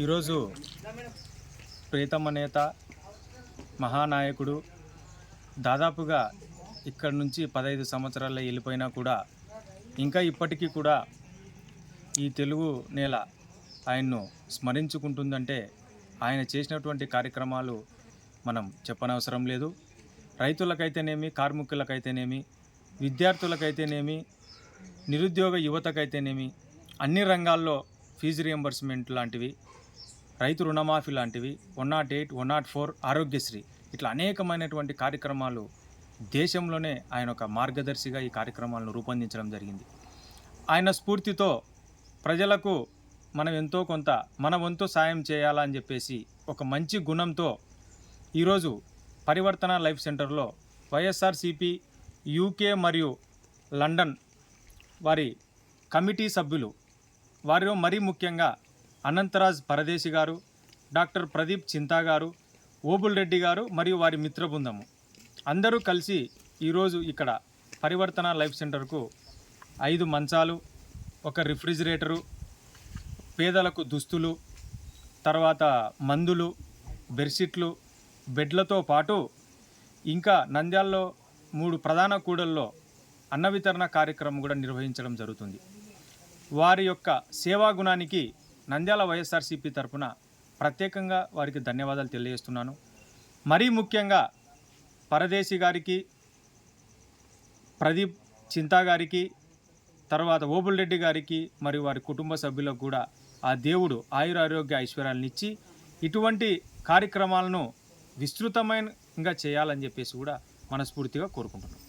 ఈరోజు ప్రీతమ నేత మహానాయకుడు దాదాపుగా ఇక్కడి నుంచి 15 సంవత్సరాల్లో వెళ్ళిపోయినా కూడా ఇంకా ఇప్పటికీ కూడా ఈ తెలుగు నేల ఆయన్ను స్మరించుకుంటుందంటే ఆయన చేసినటువంటి కార్యక్రమాలు మనం చెప్పనవసరం లేదు. రైతులకైతేనేమి, కార్మికులకైతేనేమి, విద్యార్థులకైతేనేమి, నిరుద్యోగ యువతకైతేనేమి అన్ని రంగాల్లో ఫీజు రియంబర్స్మెంట్ లాంటివి, రైతు రుణమాఫీ లాంటివి, 108, 104, ఆరోగ్యశ్రీ ఇట్లా అనేకమైనటువంటి కార్యక్రమాలు దేశంలోనే ఆయన ఒక మార్గదర్శిగా ఈ కార్యక్రమాలను రూపొందించడం జరిగింది. ఆయన స్ఫూర్తితో ప్రజలకు మనం ఎంతో కొంత మన వంతు సాయం చేయాలని చెప్పేసి ఒక మంచి గుణంతో ఈరోజు పరివర్తన లైఫ్ సెంటర్లో వైఎస్ఆర్సిపి యూకే మరియు లండన్ వారి కమిటీ సభ్యులు, వారిలో మరీ ముఖ్యంగా అనంతరాజ్ పరదేశి గారు, డాక్టర్ ప్రదీప్ చింతా గారు, ఓబుల్ రెడ్డి గారు మరియు వారి మిత్ర బృందము అందరూ కలిసి ఈరోజు ఇక్కడ పరివర్తన లైఫ్ సెంటర్కు 5 మంచాలు, ఒక రిఫ్రిజిరేటరు, పేదలకు దుస్తులు, తర్వాత మందులు, బెడ్షీట్లు, బెడ్లతో పాటు ఇంకా నంద్యాలలో 3 ప్రధాన కూడల్లో అన్న వితరణ కార్యక్రమం కూడా నిర్వహించడం జరుగుతుంది. వారి యొక్క సేవా గుణానికి నంద్యాల వైఎస్ఆర్సీపీ తరఫున ప్రత్యేకంగా వారికి ధన్యవాదాలు తెలియజేస్తున్నాను. మరీ ముఖ్యంగా పరదేశి గారికి, ప్రదీప్ చింతా గారికి, తర్వాత ఓబుల్ రెడ్డి గారికి మరియు వారి కుటుంబ సభ్యులకు కూడా ఆ దేవుడు ఆయురారోగ్య ఐశ్వర్యాలను ఇచ్చి ఇటువంటి కార్యక్రమాలను విస్తృతమైనగా చేయాలని చెప్పేసి కూడా మనస్ఫూర్తిగా కోరుకుంటున్నాం.